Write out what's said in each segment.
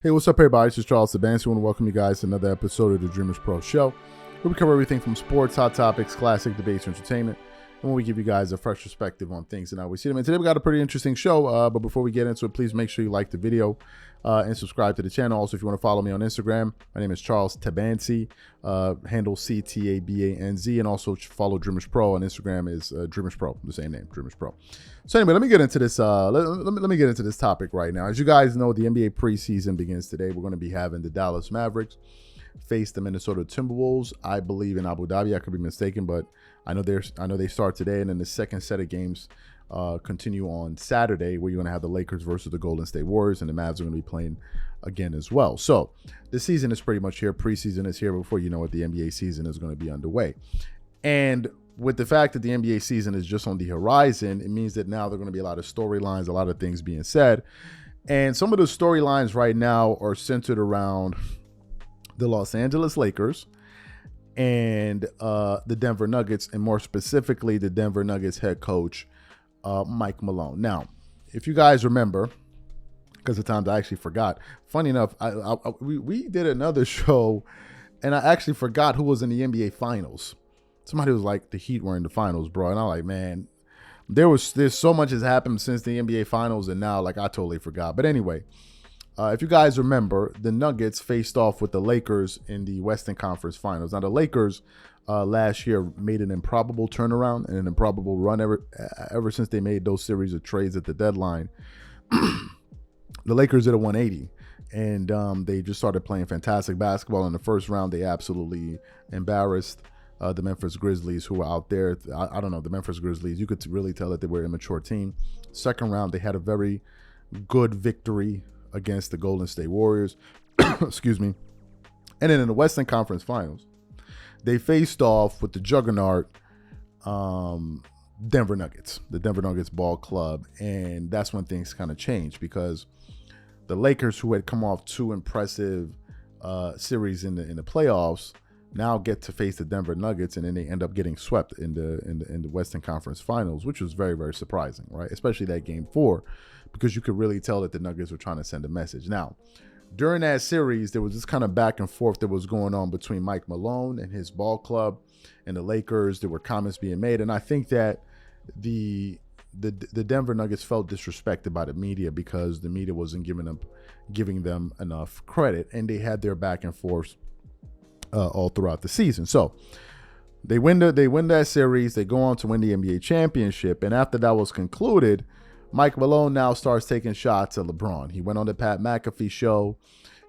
Hey, what's up, everybody? This is Charles Tabansi. I want to welcome you guys to another episode of the Dreamerspro Show, where we cover everything from sports, hot topics, classic debates, entertainment, and we give you guys a fresh perspective on things and how we see them. And today we got a pretty interesting show, but before we get into it, please make sure you like the video and subscribe to the channel. Also, if you want to follow me on Instagram, my name is Charles Tabansi, handle CTABANZ, and also follow Dreamerspro on Instagram is Dreamerspro, the same name, Dreamerspro. So anyway, let me get into this. Let me get into this topic right now. As you guys know, the NBA preseason begins today. We're going to be having the Dallas Mavericks face the Minnesota Timberwolves. I believe in Abu Dhabi. I could be mistaken, but I know they start today, and then the second set of games continue on Saturday, where you're going to have the Lakers versus the Golden State Warriors, and the Mavs are going to be playing again as well. So the season is pretty much here. Preseason is here. Before you know it, the NBA season is going to be underway, and with the fact that the NBA season is just on the horizon, it means that now there are going to be a lot of storylines, a lot of things being said. And some of the storylines right now are centered around the Los Angeles Lakers and the Denver Nuggets, and more specifically, the Denver Nuggets head coach, Mike Malone. Now, if you guys remember, because at times I actually forgot. Funny enough, we did another show, and I actually forgot who was in the NBA Finals. Somebody was like, the Heat were in the finals, bro. And I'm like, man, there's so much has happened since the NBA Finals, and now, like, I totally forgot. But anyway, if you guys remember, the Nuggets faced off with the Lakers in the Western Conference Finals. Now, the Lakers last year made an improbable turnaround and an improbable run ever since they made those series of trades at the deadline. The Lakers did a 180, and they just started playing fantastic basketball. In the first round, they absolutely embarrassed the Memphis Grizzlies, who were out there. I don't know, the Memphis Grizzlies, you could really tell that they were an immature team. Second round, they had a very good victory against the Golden State Warriors. Excuse me. And then in the Western Conference Finals, they faced off with the juggernaut Denver Nuggets, the Denver Nuggets ball club. And that's when things kind of changed, because the Lakers, who had come off two impressive series in the playoffs, now get to face the Denver Nuggets, and then they end up getting swept in the Western Conference Finals, which was very, very surprising, right? Especially that game 4, because you could really tell that the Nuggets were trying to send a message. Now, during that series, there was this kind of back and forth that was going on between Mike Malone and his ball club and the Lakers. There were comments being made, and I think that the Denver Nuggets felt disrespected by the media because the media wasn't giving them enough credit, and they had their back and forth all throughout the season. So they win that series. They go on to win the NBA championship. And after that was concluded, Mike Malone now starts taking shots at LeBron. He went on the Pat McAfee show,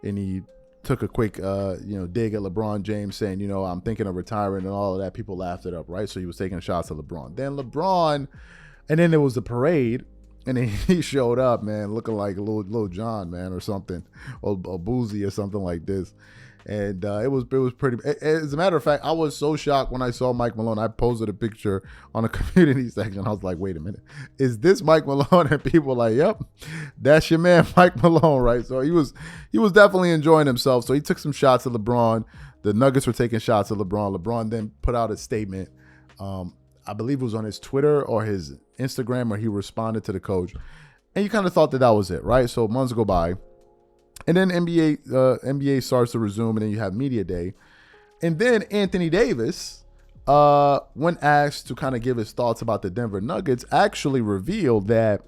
and he took a quick dig at LeBron James, saying, I'm thinking of retiring and all of that. People laughed it up, right? So he was taking shots at LeBron. And then there was the parade, and then he showed up, man, looking like Lil John, man, or something, or Boozy or something like this. And it was pretty. As a matter of fact, I was so shocked when I saw Mike Malone. I posted a picture on the community section. I was like, "Wait a minute, is this Mike Malone?" And people were like, "Yep, that's your man, Mike Malone, right?" So he was definitely enjoying himself. So he took some shots at LeBron. The Nuggets were taking shots at LeBron. LeBron then put out a statement. I believe it was on his Twitter or his Instagram, where he responded to the coach. And you kind of thought that was it, right? So months go by. And then NBA starts to resume, and then you have media day. And then Anthony Davis, when asked to kind of give his thoughts about the Denver Nuggets, actually revealed that,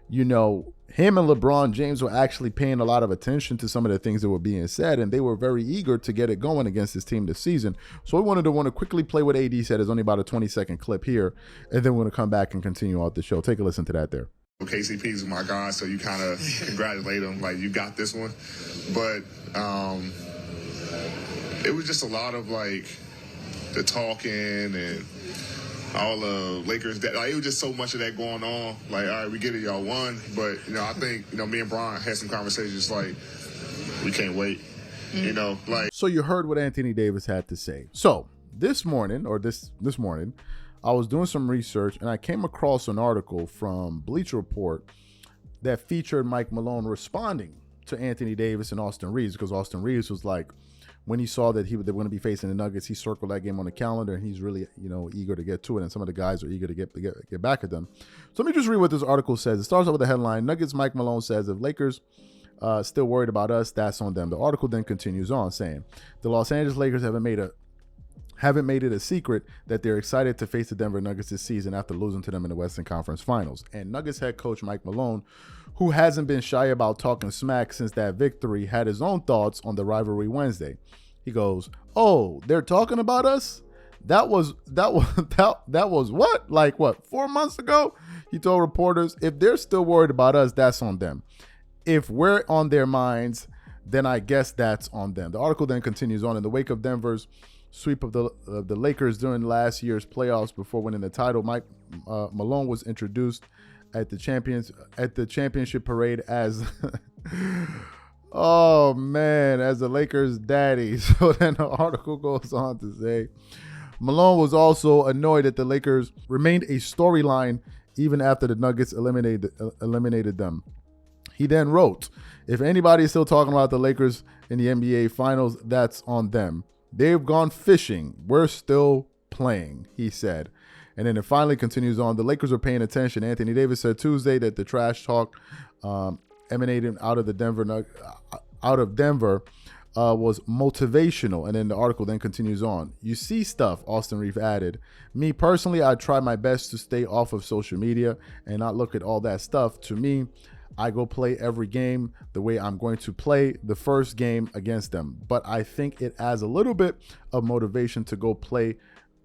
him and LeBron James were actually paying a lot of attention to some of the things that were being said, and they were very eager to get it going against this team this season. So we want to quickly play what AD said. It's only about a 20-second clip here, and then we're going to come back and continue out the show. Take a listen to that there. KCP's my guy, so you kind of congratulate him, like, you got this one. But it was just a lot of, like, the talking and all the Lakers. It was just so much of that going on. Like, all right, we get it, y'all won. But, I think, me and Brian had some conversations, like, we can't wait. So you heard what Anthony Davis had to say. So this morning, I was doing some research, and I came across an article from Bleacher Report that featured Mike Malone responding to Anthony Davis and Austin Reeves, because Austin Reeves was like, when he saw that they were going to be facing the Nuggets, he circled that game on the calendar, and he's really, eager to get to it, and some of the guys are eager to get back at them. So let me just read what this article says. It starts out with the headline: Nuggets Mike Malone says if Lakers still worried about us. That's on them. The article then continues on saying the Los Angeles Lakers haven't made it a secret that they're excited to face the Denver Nuggets this season after losing to them in the Western Conference Finals. And Nuggets head coach Mike Malone, who hasn't been shy about talking smack since that victory, had his own thoughts on the rivalry Wednesday. He goes, "Oh, they're talking about us? That was what? Like what? 4 months ago?" He told reporters, "If they're still worried about us, that's on them. If we're on their minds, then I guess that's on them." The article then continues on. In the wake of Denver's sweep of the Lakers during last year's playoffs before winning the title, Mike Malone was introduced at the championship parade as oh man, as the Lakers' daddy. So then the article goes on to say Malone was also annoyed that the Lakers remained a storyline even after the Nuggets eliminated them. He then wrote, "If anybody is still talking about the Lakers in the NBA Finals, that's on them. They've gone fishing. We're still playing," he said. And then it finally continues on. The Lakers are paying attention. Anthony Davis said Tuesday that the trash talk emanating out of Denver was motivational. And then the article then continues on. "You see stuff," Austin Reeves added. "Me personally, I try my best to stay off of social media and not look at all that stuff. To me, I go play every game the way I'm going to play the first game against them. But I think it adds a little bit of motivation to go play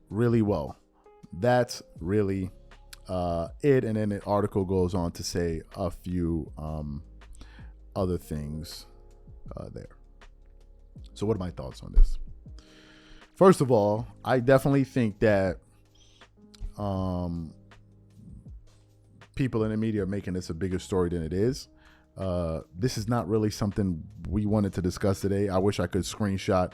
really well." That's really it. And then the article goes on to say a few other things there. So what are my thoughts on this? First of all, I definitely think that people in the media are making this a bigger story than it is. This is not really something we wanted to discuss today. I wish I could screenshot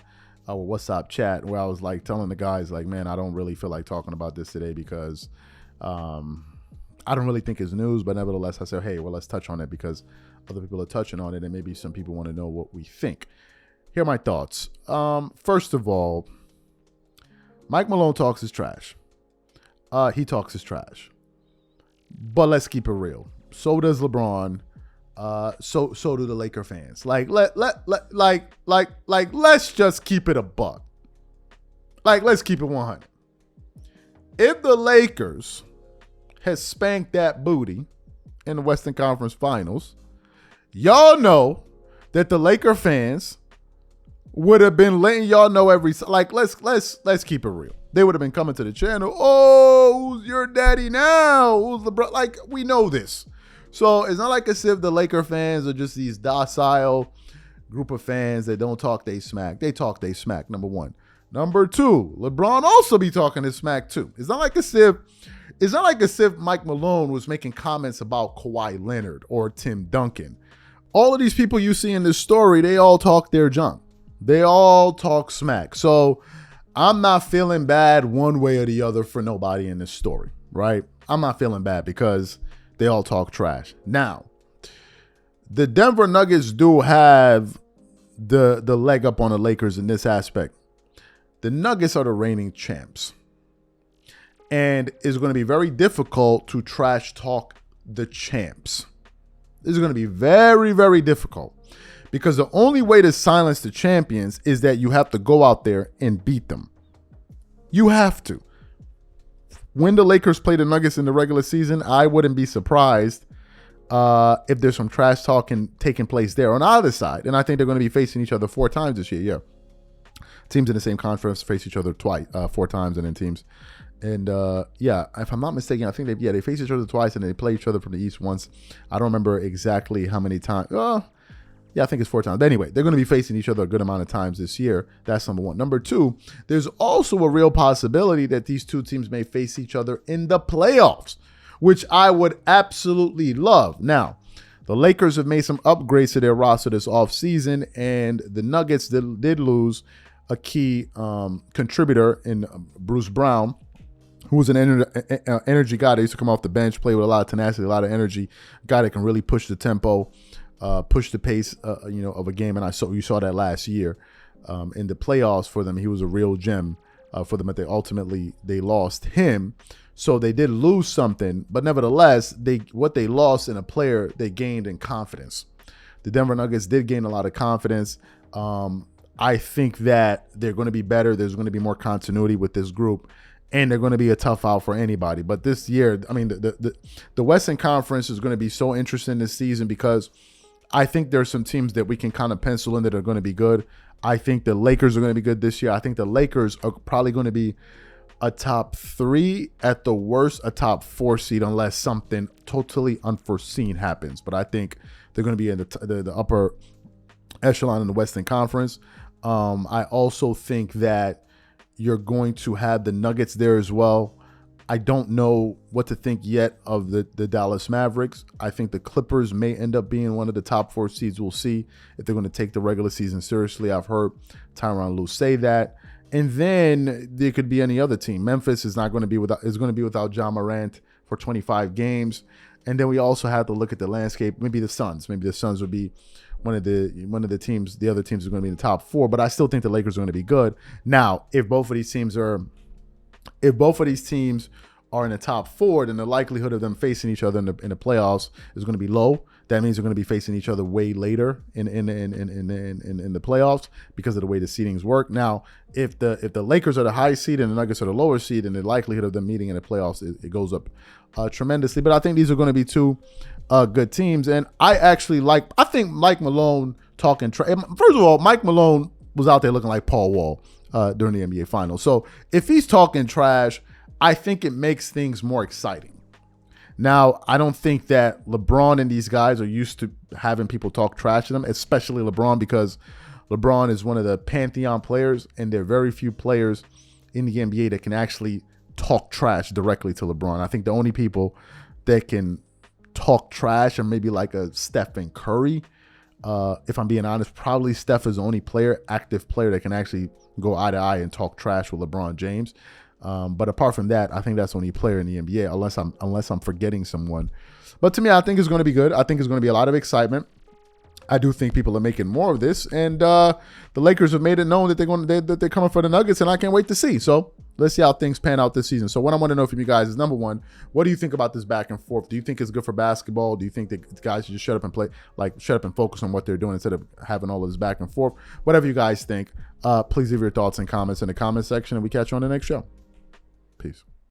our WhatsApp chat where I was like telling the guys like, man, I don't really feel like talking about this today because I don't really think it's news, but nevertheless I said, hey, well, let's touch on it because other people are touching on it and maybe some people want to know what we think. Here are my thoughts. First of all, Mike Malone talks his trash. He talks his trash. But let's keep it real. So does LeBron. So do the Laker fans. Let's just keep it a buck. Let's keep it 100. If the Lakers has spanked that booty in the Western Conference Finals, y'all know that the Laker fans would have been letting y'all know let's keep it real. They would have been coming to the channel. Oh, who's your daddy now? Who's LeBron? We know this. So it's not like as if the Laker fans are just these docile group of fans that don't talk they smack. They talk they smack, number one. Number two, LeBron also be talking his smack too. It's not like as if Mike Malone was making comments about Kawhi Leonard or Tim Duncan. All of these people you see in this story, they all talk their junk. They all talk smack. So I'm not feeling bad one way or the other for nobody in this story, right? I'm not feeling bad because they all talk trash. Now, the Denver Nuggets do have the leg up on the Lakers in this aspect. The Nuggets are the reigning champs. And it's going to be very difficult to trash talk the champs. This is going to be very, very difficult. Because the only way to silence the champions is that you have to go out there and beat them. You have to. When the Lakers play the Nuggets in the regular season, I wouldn't be surprised if there's some trash talking taking place there on either side. And I think they're going to be facing each other 4 times this year. Yeah. Teams in the same conference face each other 4 times, and then teams. And if I'm not mistaken, I think they face each other twice and they play each other from the East once. I don't remember exactly how many times. Yeah, I think it's 4 times. But anyway, they're going to be facing each other a good amount of times this year. That's number one. Number two, there's also a real possibility that these two teams may face each other in the playoffs, which I would absolutely love. Now, the Lakers have made some upgrades to their roster this offseason, and the Nuggets did lose a key contributor in Bruce Brown, who was an energy guy that used to come off the bench, play with a lot of tenacity, a lot of energy, guy that can really push the tempo, push the pace, of a game. And you saw that last year in the playoffs for them. He was a real gem for them, but they lost him. So they did lose something, but nevertheless, what they lost in a player, they gained in confidence. the Denver Nuggets did gain a lot of confidence. I think that they're going to be better. There's going to be more continuity with this group, and they're going to be a tough out for anybody. But this year, I mean, the Western Conference is going to be so interesting this season because I think there's some teams that we can kind of pencil in that are going to be good. I think the Lakers are going to be good this year. I think the Lakers are probably going to be a top 3, at the worst, a top 4 seed unless something totally unforeseen happens. But I think they're going to be in the upper echelon in the Western Conference. I also think that you're going to have the Nuggets there as well. I don't know what to think yet of the Dallas Mavericks. I think the Clippers may end up being one of the top 4 seeds. We'll see if they're going to take the regular season seriously. I've heard Tyronn Lue say that. And then there could be any other team. Memphis is going to be without John Morant for 25 games. And then we also have to look at the landscape. Maybe the Suns. Maybe the Suns would be one of the teams. The other teams are going to be in the top 4. But I still think the Lakers are going to be good. Now, if both of these teams are in the top 4, then the likelihood of them facing each other in the playoffs is going to be low. That means they're going to be facing each other way later in the playoffs because of the way the seedings work. Now, if the Lakers are the high seed and the Nuggets are the lower seed, then the likelihood of them meeting in the playoffs it goes up tremendously. But I think these are going to be two good teams, and I think Mike Malone talking. First of all, Mike Malone was out there looking like Paul Wall during the NBA Finals. So if he's talking trash, I think it makes things more exciting. Now, I don't think that LeBron and these guys are used to having people talk trash to them, especially LeBron, because LeBron is one of the pantheon players, and there are very few players in the NBA that can actually talk trash directly to LeBron. I think the only people that can talk trash are maybe like a Stephen Curry. If I'm being honest, probably Steph is the only active player that can actually go eye to eye and talk trash with LeBron James. But apart from that, I think that's the only player in the NBA, unless I'm forgetting someone. But to me, I think it's going to be good. I think it's going to be a lot of excitement. I do think people are making more of this, and the Lakers have made it known that they're coming for the Nuggets, and I can't wait to see. So let's see how things pan out this season. So what I want to know from you guys is, number one, what do you think about this back and forth? Do you think it's good for basketball? Do you think that guys should just shut up and focus on what they're doing instead of having all of this back and forth? Whatever you guys think, please leave your thoughts and comments in the comment section, and we catch you on the next show. Peace.